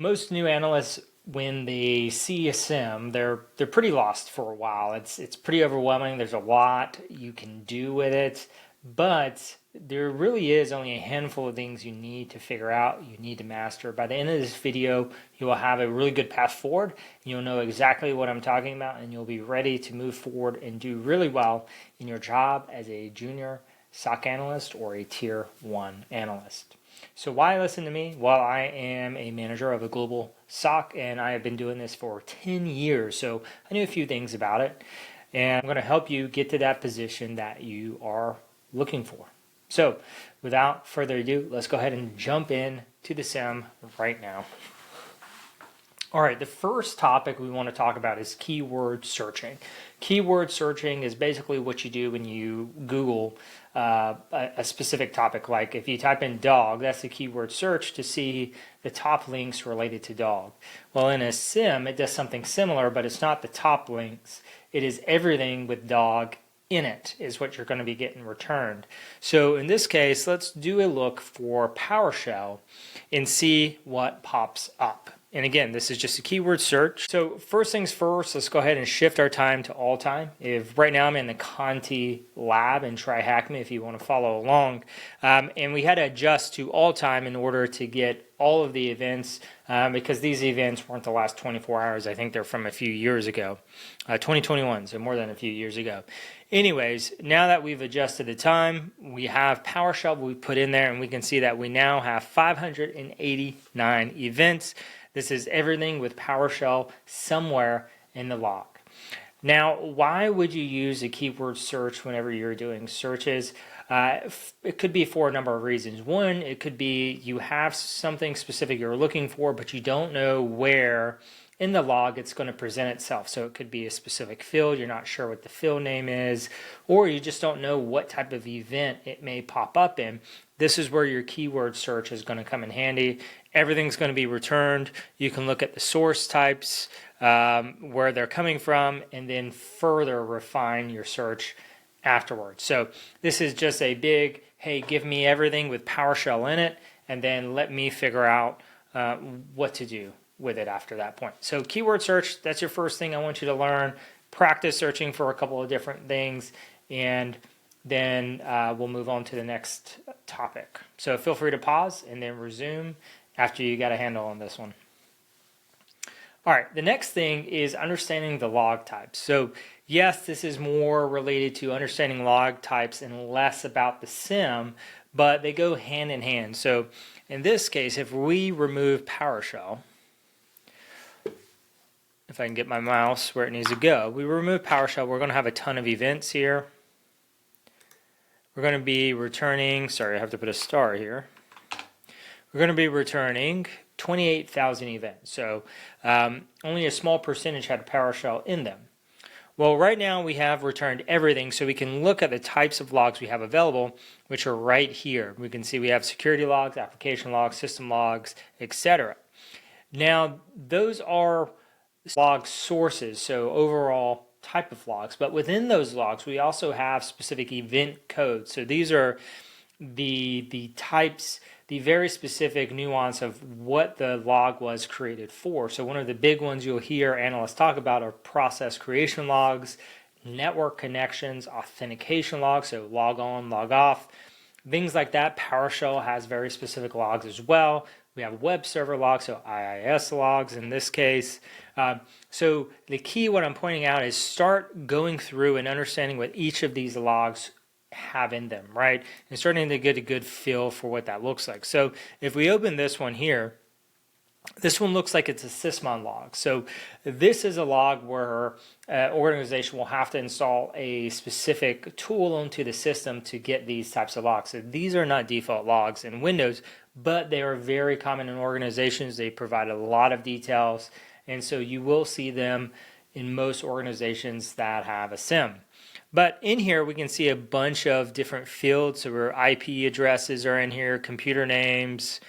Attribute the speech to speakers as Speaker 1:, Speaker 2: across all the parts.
Speaker 1: Most new analysts, when they see a SIEM, they're pretty lost for a while. It's pretty overwhelming. There's a lot you can do with it, but there really is only a handful of things you need to figure out, you need to master. By the end of this video, you will have a really good path forward. You'll know exactly what I'm talking about, and you'll be ready to move forward and do really well in your job as a junior SOC analyst or a tier 1 analyst. So why listen to me? Well, I am a manager of a global SOC, and I have been doing this for 10 years, so I know a few things about it, and I'm going to help you get to that position that you are looking for. So without further ado, let's go ahead and jump in to the SIEM right now. All right, the first topic we want to talk about is keyword searching. Keyword searching is basically what you do when you Google a specific topic. Like if you type in dog, that's a keyword search to see the top links related to dog. Well, in a SIEM, it does something similar, but it's not the top links. It is everything with dog in it is what you're going to be getting returned. So in this case, let's do a look for PowerShell and see what pops up. And again, this is just a keyword search. So first things first, let's go ahead and shift our time to all time. If right now I'm in the Conti lab in TryHackMe, if you want to follow along, and we had to adjust to all time in order to get all of the events because these events weren't the last 24 hours. I think they're from a few years ago, 2021, so more than a few years ago. Anyways, now that we've adjusted the time, we have PowerShell we put in there, and we can see that we now have 589 events. This is everything with PowerShell somewhere in the log. Now, why would you use a keyword search whenever you're doing searches? It could be for a number of reasons. One, it could be you have something specific you're looking for, but you don't know where in the log it's going to present itself. So it could be a specific field, you're not sure what the field name is, or you just don't know what type of event it may pop up in. This is where your keyword search is going to come in handy. Everything's going to be returned. You can look at the source types, where they're coming from, and then further refine your search afterwards. So this is just a big, hey, give me everything with PowerShell in it, and then let me figure out what to do with it after that point. So keyword search, that's your first thing I want you to learn. Practice searching for a couple of different things, and then we'll move on to the next topic. So feel free to pause and then resume after you got a handle on this one. All right, the next thing is understanding the log types. So yes, this is more related to understanding log types and less about the SIEM, but they go hand in hand. So in this case, if we remove PowerShell, if I can get my mouse where it needs to go, we remove PowerShell, we're going to have a ton of events here. We're going to be returning, sorry, I have to put a star here. We're going to be returning 28,000 events. So only a small percentage had PowerShell in them. Well, right now we have returned everything, so we can look at the types of logs we have available, which are right here. We can see we have security logs, application logs, system logs, etc. Now, those are log sources, so overall type of logs, but within those logs we also have specific event codes. So these are the types, the very specific nuance of what the log was created for. So one of the big ones you'll hear analysts talk about are process creation logs, network connections, authentication logs, so log on, log off, things like that. PowerShell has very specific logs as well. We have web server logs, so IIS logs in this case. So the key, what I'm pointing out, is start going through and understanding what each of these logs have in them, right? And starting to get a good feel for what that looks like. So if we open this one here, this one looks like it's a sysmon log. So this is a log where an organization will have to install a specific tool onto the system to get these types of logs. So these are not default logs in Windows, but they are very common in organizations. They provide a lot of details, and so you will see them in most organizations that have a SIEM. But in here we can see a bunch of different fields. So where IP addresses are in here, computer names.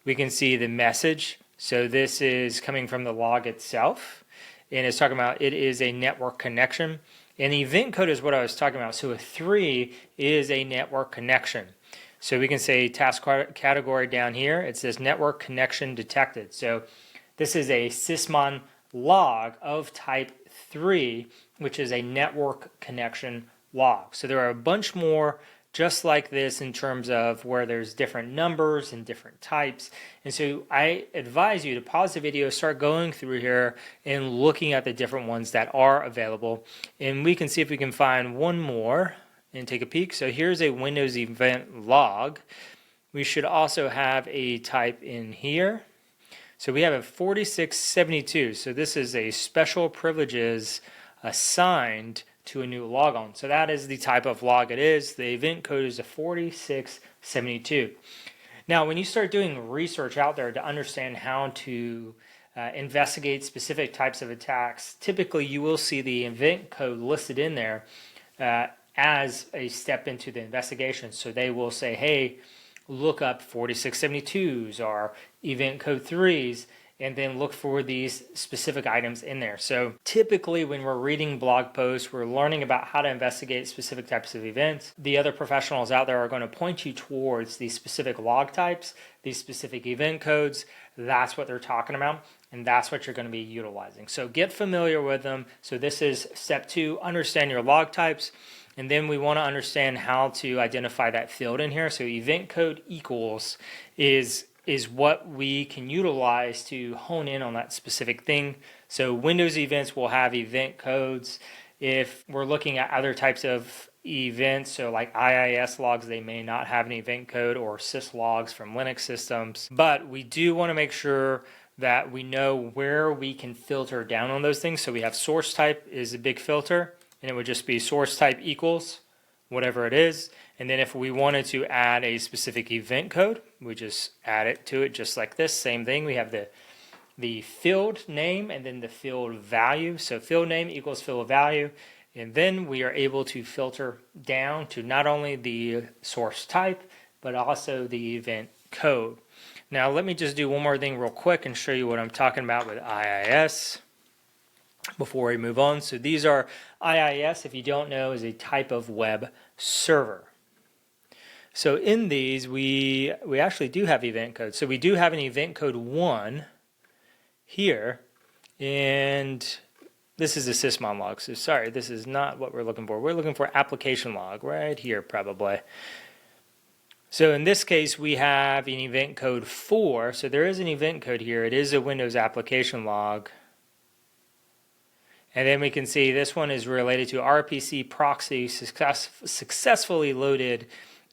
Speaker 1: We can see the message. So this is coming from the log itself, and it's talking about it is a network connection. And the event code is what I was talking about. So a 3 is a network connection. So we can say task category down here. It says network connection detected. So This is a sysmon log of type 3, which is a network connection log. So there are a bunch more just like this in terms of where there's different numbers and different types. And so I advise you to pause the video, start going through here and looking at the different ones that are available. And we can see if we can find one more and take a peek. So here's a Windows event log. We should also have a type in here. So we have a 4672. So this is a special privileges assigned to a new logon. So that is the type of log it is. The event code is a 4672. Now, when you start doing research out there to understand how to investigate specific types of attacks, typically you will see the event code listed in there as a step into the investigation. So they will say, hey, look up 4672s or event code 3s, and then look for these specific items in there. So typically when we're reading blog posts, we're learning about how to investigate specific types of events. The other professionals out there are going to point you towards these specific log types, these specific event codes. That's what they're talking about, and that's what you're going to be utilizing. So get familiar with them. So this is step 2, understand your log types. And then we want to understand how to identify that field in here. So event code equals is what we can utilize to hone in on that specific thing. So Windows events will have event codes. If we're looking at other types of events, so like IIS logs, they may not have an event code, or syslogs from Linux systems. But we do want to make sure that we know where we can filter down on those things. So we have source type is a big filter, and it would just be source type equals whatever it is. And then if we wanted to add a specific event code, we just add it to it just like this. Same thing. We have the field name and then the field value. So field name equals field value. And then we are able to filter down to not only the source type, but also the event code. Now let me just do one more thing real quick and show you what I'm talking about with IIS before we move on. So these are IIS, if you don't know, is a type of web server. So in these, we actually do have event codes. So we do have an event code 1 here, and this is a sysmon log. So sorry, this is not what we're looking for. We're looking for application log right here probably. So in this case, we have an event code 4. So there is an event code here. It is a Windows application log. And then we can see this one is related to RPC proxy successfully loaded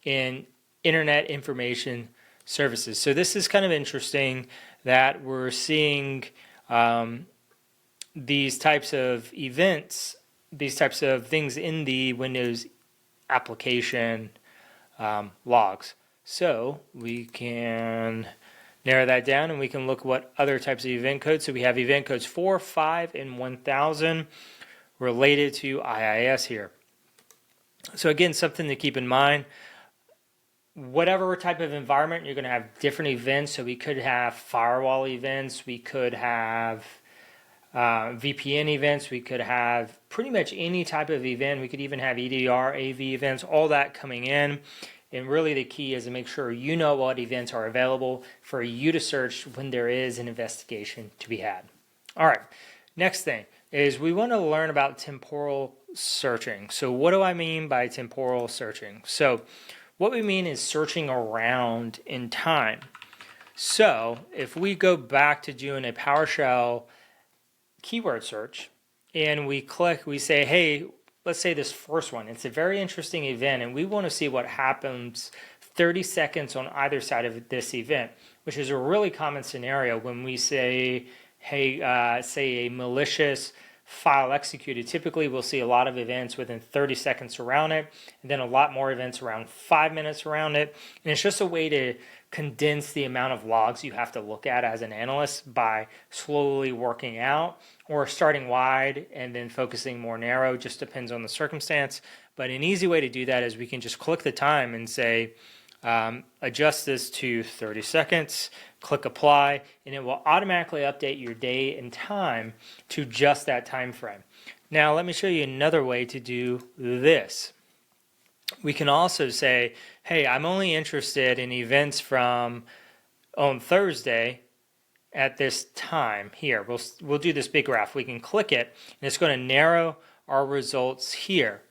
Speaker 1: in Internet Information Services. So this is kind of interesting that we're seeing these types of events, these types of things in the Windows application logs. So we can narrow that down and we can look what other types of event codes. So we have event codes 4, 5, and 1000 related to IIS here. So again, something to keep in mind. Whatever type of environment, you're going to have different events. So we could have firewall events, we could have VPN events, we could have pretty much any type of event. We could even have EDR, AV events, all that coming in. And really the key is to make sure you know what events are available for you to search when there is an investigation to be had. All right, next thing is we want to learn about temporal searching. So what do I mean by temporal searching? So what we mean is searching around in time. So if we go back to doing a PowerShell keyword search and we click, we say, hey, let's say this first one, it's a very interesting event and we want to see what happens 30 seconds on either side of this event, which is a really common scenario when we say, hey, say a malicious file executed. Typically we'll see a lot of events within 30 seconds around it, and then a lot more events around 5 minutes around it. And it's just a way to condense the amount of logs you have to look at as an analyst by slowly working out or starting wide and then focusing more narrow. Just depends on the circumstance. But an easy way to do that is we can just click the time and say, adjust this to 30 seconds, click apply, and it will automatically update your day and time to just that time frame. Now let me show you another way to do this. We can also say, hey, I'm only interested in events from on Thursday, at this time here, we'll do this big graph. We can click it, and it's going to narrow our results here.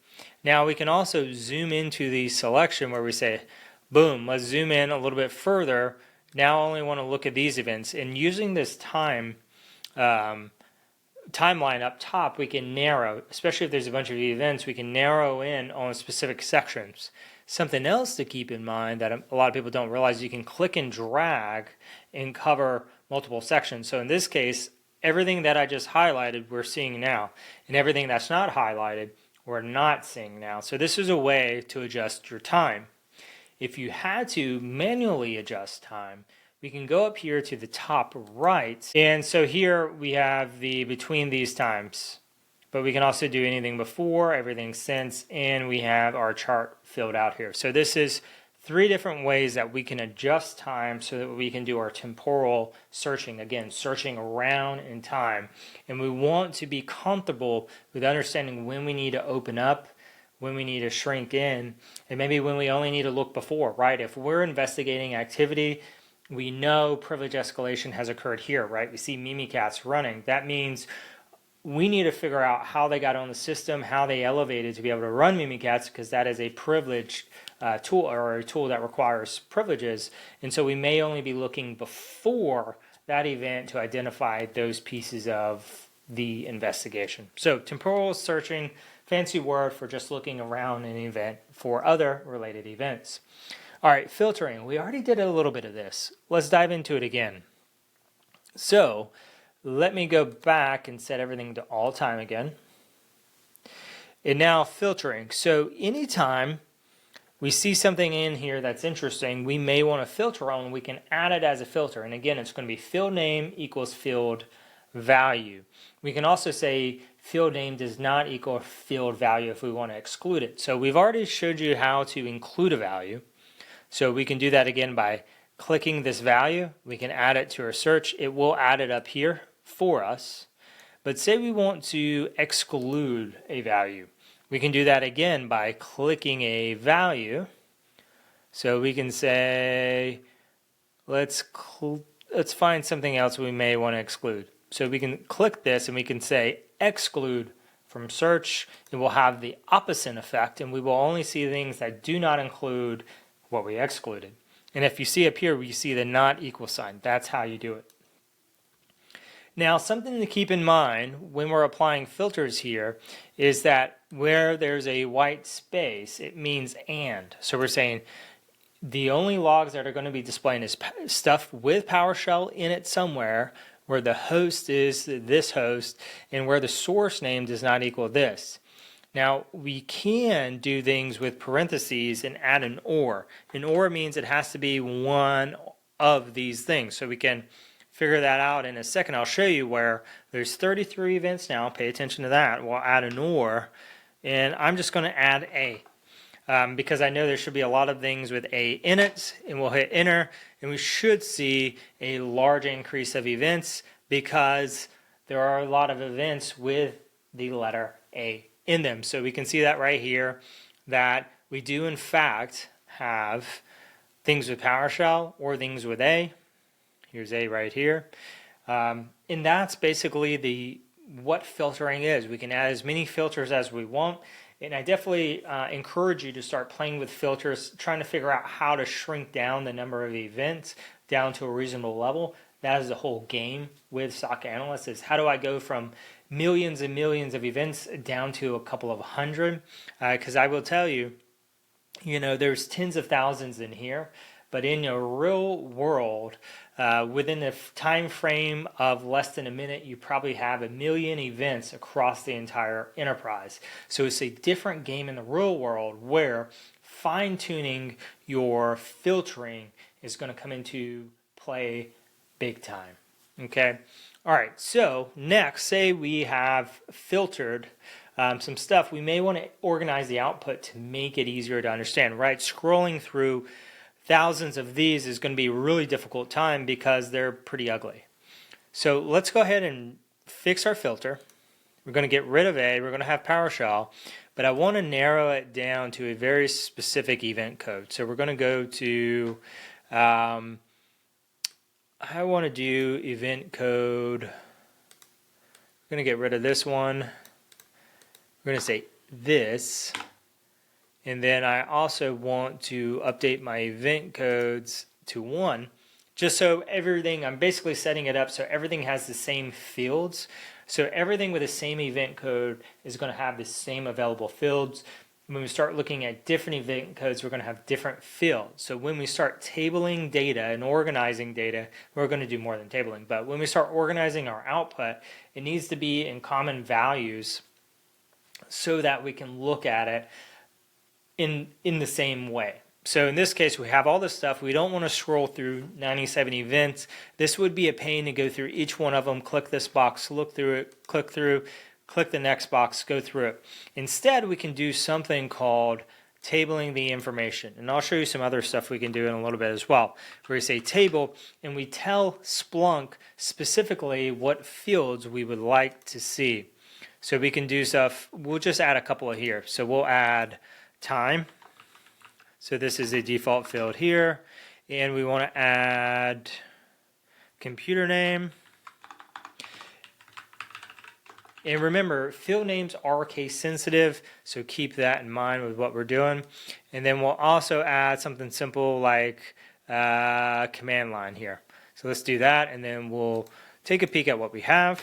Speaker 1: Now we can also zoom into the selection where we say, boom, let's zoom in a little bit further. Now I only want to look at these events, and using this timeline up top, we can narrow, especially if there's a bunch of events, we can narrow in on specific sections. Something else to keep in mind that a lot of people don't realize, you can click and drag and cover multiple sections. So in this case, everything that I just highlighted, we're seeing now, and everything that's not highlighted, we're not seeing now. So this is a way to adjust your time. If you had to manually adjust time, we can go up here to the top right, and so here we have the between these times, but we can also do anything before, everything since, and we have our chart filled out here. So this is 3 different ways that we can adjust time so that we can do our temporal searching, again, searching around in time. And we want to be comfortable with understanding when we need to open up, when we need to shrink in, and maybe when we only need to look before, right? If we're investigating activity, we know privilege escalation has occurred here, right? We see Mimikatz running. That means we need to figure out how they got on the system, how they elevated to be able to run Mimikatz, because that is a privileged tool, or a tool that requires privileges. And so we may only be looking before that event to identify those pieces of the investigation. So temporal searching, fancy word for just looking around an event for other related events. All right, filtering. We already did a little bit of this. Let's dive into it again. So let me go back and set everything to all time again. And now filtering. So anytime we see something in here that's interesting, we may want to filter on, we can add it as a filter. And again, it's going to be field name equals field value. We can also say field name does not equal field value if we want to exclude it. So we've already showed you how to include a value. So we can do that again by clicking this value. We can add it to our search. It will add it up here for us. But say we want to exclude a value. We can do that again by clicking a value. So we can say, let's find something else we may want to exclude. So we can click this and we can say exclude from search. It will have the opposite effect, and we will only see things that do not include what we excluded. And if you see up here, we see the not equal sign. That's how you do it. Now, something to keep in mind when we're applying filters here is that where there's a white space, it means and. So we're saying the only logs that are going to be displaying is stuff with PowerShell in it somewhere, where the host is this host, and where the source name does not equal this. Now, we can do things with parentheses and add an or. An or means it has to be one of these things. So we can figure that out in a second. I'll show you where there's 33 events now. Pay attention to that. We'll add an or, and I'm just going to add a because I know there should be a lot of things with a in it, and we'll hit enter, and we should see a large increase of events because there are a lot of events with the letter A in them. So we can see that right here, that we do in fact have things with PowerShell or things with A. Here's A right here. And that's basically what filtering is. We can add as many filters as we want. And I definitely encourage you to start playing with filters, trying to figure out how to shrink down the number of events down to a reasonable level. That is the whole game with SOC Analysts, is how do I go from millions and millions of events down to a couple of hundred? Because I will tell you, there's tens of thousands in here, but in a real world, within a time frame of less than a minute, you probably have 1 million events across the entire enterprise. So it's a different game in the real world where fine-tuning your filtering is going to come into play big time. Okay? All right, so next, say we have filtered some stuff. We may want to organize the output to make it easier to understand, right? Scrolling through thousands of these is going to be a really difficult time because they're pretty ugly. So let's go ahead and fix our filter. We're going to get rid of A. We're going to have PowerShell, but I want to narrow it down to a very specific event code. So we're going to go to I want to do event code. I'm going to get rid of this one. We're going to say this. And then I also want to update my event codes to 1, just so everything, I'm basically setting it up so everything has the same fields. So everything with the same event code is going to have the same available fields. When we start looking at different event codes, we're going to have different fields. So when we start tabling data and organizing data, we're going to do more than tabling. But when we start organizing our output, it needs to be in common values so that we can look at it in the same way. So in this case, we have all this stuff. We don't want to scroll through 97 events. This would be a pain to go through each one of them, click this box, look through it, click the next box, go through it. Instead, we can do something called tabling the information. And I'll show you some other stuff we can do in a little bit as well. Where we say table, and we tell Splunk specifically what fields we would like to see. So we can do stuff, we'll just add a couple of here. So we'll add time. So this is a default field here. And we want to add computer name. And remember, field names are case sensitive, so keep that in mind with what we're doing. And then we'll also add something simple like command line here. So let's do that, and then we'll take a peek at what we have.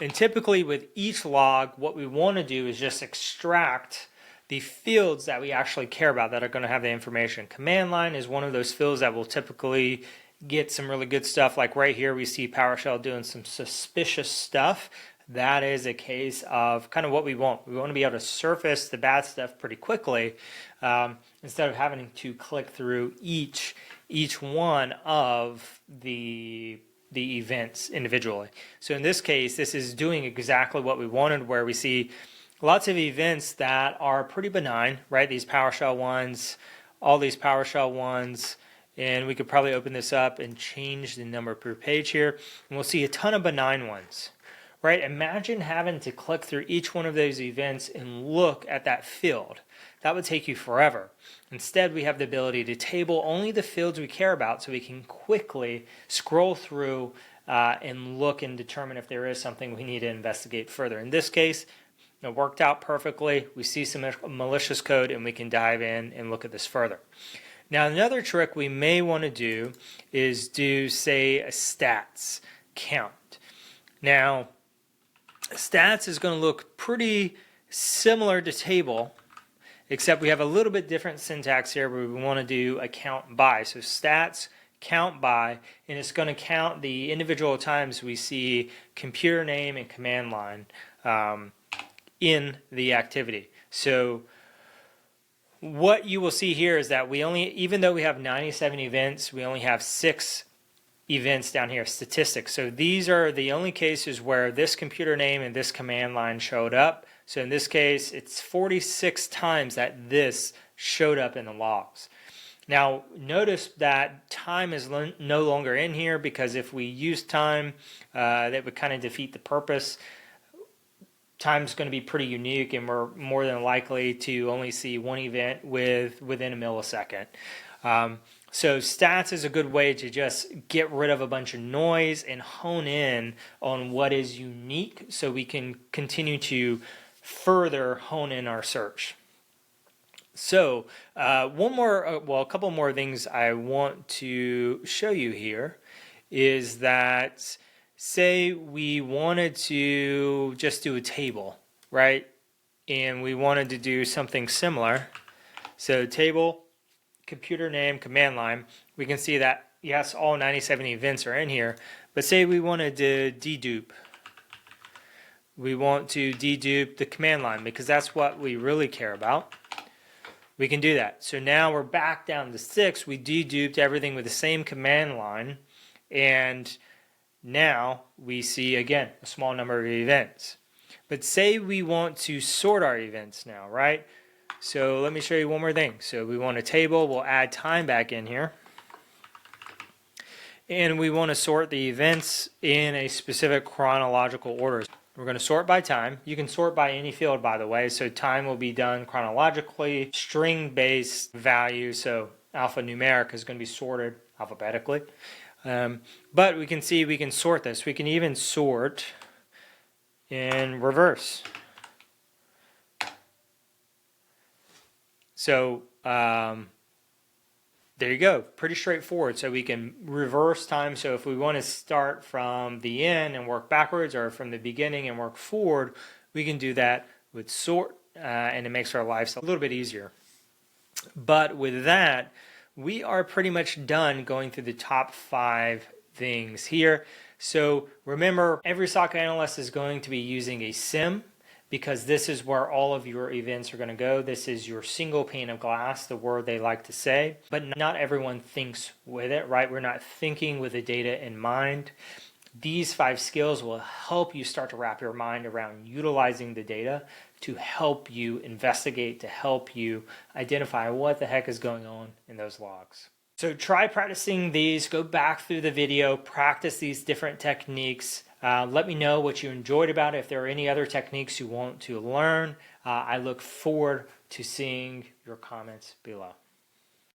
Speaker 1: And typically with each log, what we want to do is just extract the fields that we actually care about that are going to have the information. Command line is one of those fields that will typically get some really good stuff. Like right here, we see PowerShell doing some suspicious stuff. That is a case of kind of what we want. We want to be able to surface the bad stuff pretty quickly instead of having to click through each one of the events individually. So in this case, this is doing exactly what we wanted, where we see lots of events that are pretty benign, right? These PowerShell ones, all these PowerShell ones, and we could probably open this up and change the number per page here, and we'll see a ton of benign ones, right? Imagine having to click through each one of those events and look at that field. That would take you forever. Instead, we have the ability to table only the fields we care about so we can quickly scroll through and look and determine if there is something we need to investigate further. In this case, it worked out perfectly. We see some malicious code and we can dive in and look at this further. Now, another trick we may want to do is do, say, a stats count. Now, stats is going to look pretty similar to table, except we have a little bit different syntax here where we want to do a count by. So stats count by, and it's going to count the individual times we see computer name and command line in the activity. So what you will see here is that we only, even though we have 97 events, we only have 6 events down here, statistics. So these are the only cases where this computer name and this command line showed up. So in this case, it's 46 times that this showed up in the logs. Now, notice that time is no longer in here, because if we use time, that would kind of defeat the purpose. Time's going to be pretty unique, and we're more than likely to only see one event within a millisecond. So stats is a good way to just get rid of a bunch of noise and hone in on what is unique so we can continue to further hone in our search. So a couple more things I want to show you here is that, say we wanted to just do a table, right? And we wanted to do something similar. So table, computer name, command line. We can see that, yes, all 97 events are in here. But say we wanted to dedupe. We want to dedupe the command line because that's what we really care about. We can do that. So now we're back down to 6. We deduped everything with the same command line. And now we see, again, a small number of events. But say we want to sort our events now, right? So let me show you one more thing. So we want a table. We'll add time back in here. And we want to sort the events in a specific chronological order. We're going to sort by time. You can sort by any field, by the way. So time will be done chronologically. String-based value, so alphanumeric, is going to be sorted alphabetically. But we can see we can sort this. We can even sort in reverse. So there you go, pretty straightforward. So we can reverse time. So if we want to start from the end and work backwards, or from the beginning and work forward, we can do that with sort, and it makes our lives a little bit easier. But with that, we are pretty much done going through the top 5 things here. So remember, every SOC analyst is going to be using a SIEM, because this is where all of your events are going to go. This is your single pane of glass, the word they like to say. But not everyone thinks with it, right? We're not thinking with the data in mind. These 5 skills will help you start to wrap your mind around utilizing the data to help you investigate, to help you identify what the heck is going on in those logs. So try practicing these, go back through the video, practice these different techniques. Let me know what you enjoyed about it. If there are any other techniques you want to learn, I look forward to seeing your comments below.